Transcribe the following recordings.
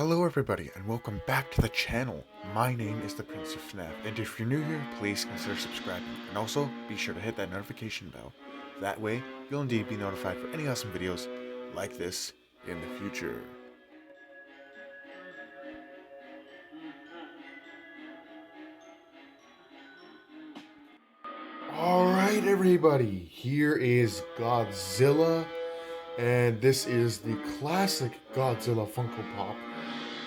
Hello everybody and welcome back to the channel. My name is the Prince of FNAF, and if you're new here, please consider subscribing, and also be sure to hit that notification bell. That way, you'll indeed be notified for any awesome videos like this in the future. Alright everybody, here is Godzilla, and this is the classic Godzilla Funko Pop.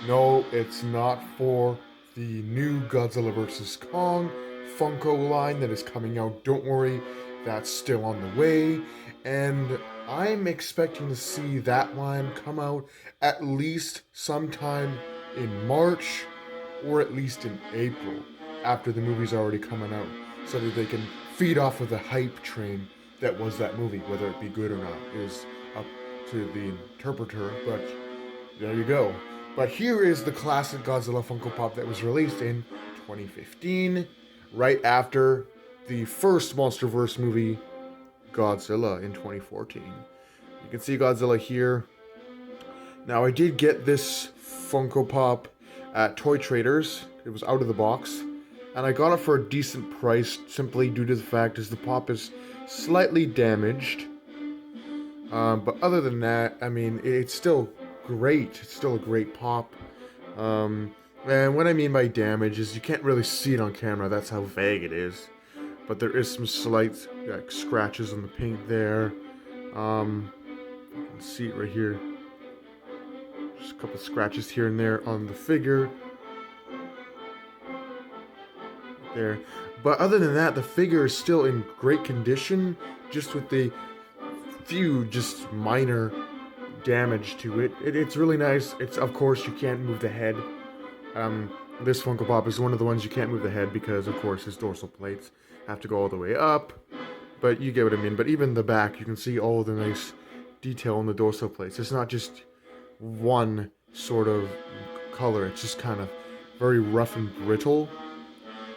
No, it's not for the new Godzilla vs. Kong Funko line that is coming out. Don't worry, that's still on the way. And I'm expecting to see that line come out at least sometime in March or at least in April after the movie's already coming out, so that they can feed off of the hype train that was that movie. Whether it be good or not is up to the interpreter, but there you go. But here is the classic Godzilla Funko Pop that was released in 2015, right after the first MonsterVerse movie, Godzilla, in 2014. You can see Godzilla here. Now, I did get this Funko Pop at Toy Traders. It was out of the box, and I got it for a decent price, simply due to the fact that the pop is slightly damaged. But other than that, I mean, it's still great. It's still a great pop. And what I mean by damage is you can't really see it on camera. That's how vague it is. But there is some slight scratches on the paint there. You can see it right here. Just a couple scratches here and there on the figure. There. But other than that, the figure is still in great condition, just with the few just minor damage to it. It's really nice. It's, of course, you can't move the head. This Funko Pop is one of the ones you can't move the head because, of course, his dorsal plates have to go all the way up. But you get what I mean. But even the back, you can see all the nice detail on the dorsal plates. It's not just one sort of color. It's just kind of very rough and brittle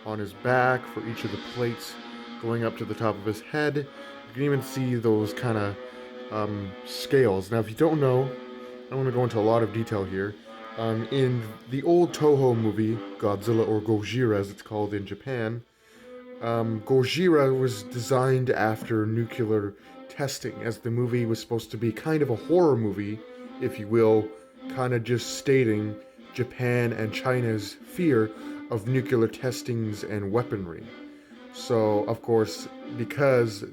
on his back for each of the plates going up to the top of his head. You can even see those kind of scales. Now, if you don't know, I'm going to go into a lot of detail here. In the old Toho movie, Godzilla, or Gojira as it's called in Japan, Gojira was designed after nuclear testing, as the movie was supposed to be kind of a horror movie, if you will, kind of just stating Japan and China's fear of nuclear testings and weaponry. So, of course, because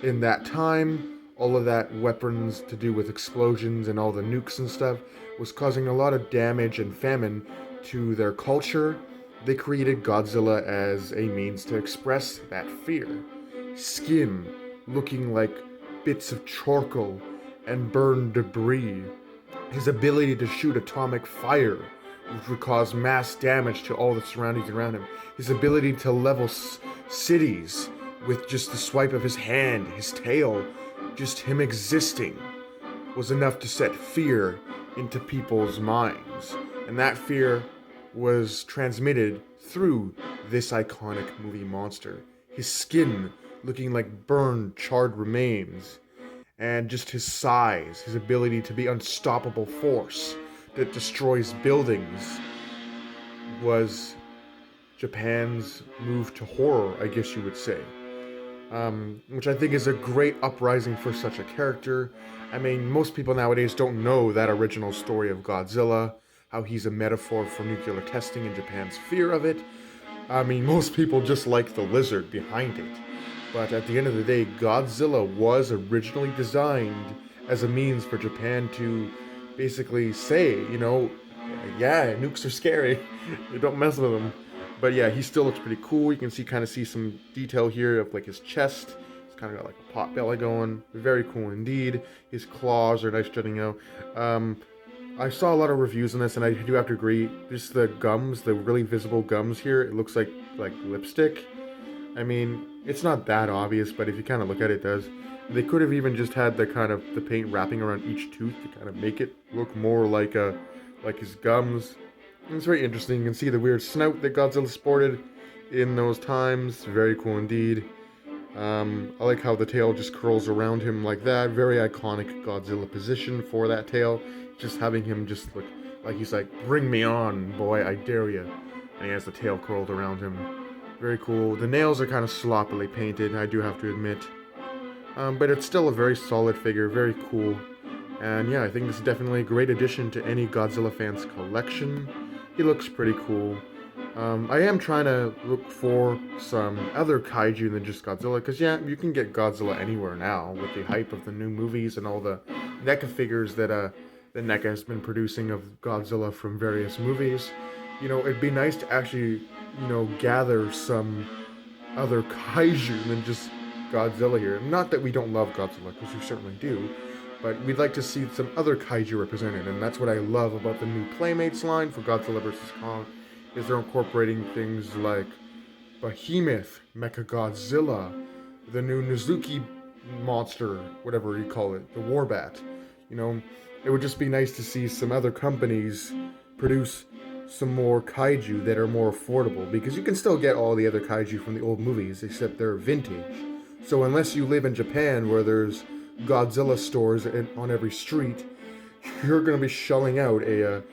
in that time, all of that weapons to do with explosions and all the nukes and stuff was causing a lot of damage and famine to their culture, they created Godzilla as a means to express that fear. Skin looking like bits of charcoal and burned debris. His ability to shoot atomic fire, which would cause mass damage to all the surroundings around him. His ability to level cities with just the swipe of his hand, his tail. Just him existing was enough to set fear into people's minds. And that fear was transmitted through this iconic movie monster. His skin looking like burned, charred remains. And just his size, his ability to be unstoppable force that destroys buildings was Japan's move to horror, I guess you would say. Which I think is a great uprising for such a character. I mean, most people nowadays don't know that original story of Godzilla, how he's a metaphor for nuclear testing and Japan's fear of it. I mean, most people just like the lizard behind it. But at the end of the day, Godzilla was originally designed as a means for Japan to basically say, you know, yeah, nukes are scary. You don't mess with them. But yeah, he still looks pretty cool. You can kind of see some detail here of like his chest. It's kind of got like a pot belly going. Very cool indeed. His claws are nice jutting out. I saw a lot of reviews on this, and I do have to agree. Just the gums, the really visible gums here, it looks like lipstick. I mean, it's not that obvious, but if you kind of look at it, it does. They could have even just had the paint wrapping around each tooth to kind of make it look more like his gums. It's very interesting. You can see the weird snout that Godzilla sported in those times. Very cool indeed. I like how the tail just curls around him like that. Very iconic Godzilla position for that tail. Just having him just look like he's like, bring me on, boy, I dare you. And he has the tail curled around him. Very cool. The nails are kind of sloppily painted, I do have to admit. But it's still a very solid figure, very cool. And yeah, I think this is definitely a great addition to any Godzilla fan's collection. He looks pretty cool. I am trying to look for some other kaiju than just Godzilla, because yeah, you can get Godzilla anywhere now with the hype of the new movies and all the NECA figures that the NECA has been producing of Godzilla from various movies. You know, it'd be nice to actually, you know, gather some other kaiju than just Godzilla here. Not that we don't love Godzilla, because we certainly do, but we'd like to see some other kaiju represented, and that's what I love about the new Playmates line for Godzilla vs. Kong, is they're incorporating things like Behemoth, Mechagodzilla, the new Nizuki monster, whatever you call it, the Warbat. You know, it would just be nice to see some other companies produce some more kaiju that are more affordable, because you can still get all the other kaiju from the old movies, except they're vintage. So unless you live in Japan where there's Godzilla stores on every street, you're going to be shelling out a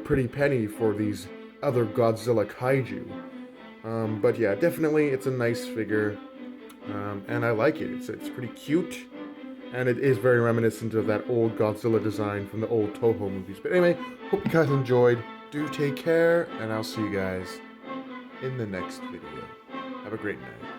pretty penny for these other Godzilla kaiju. But yeah, definitely it's a nice figure, and I like it. It's pretty cute, and it is very reminiscent of that old Godzilla design from the old Toho movies. But anyway, hope you guys enjoyed. Do take care, and I'll see you guys in the next video. Have a great night.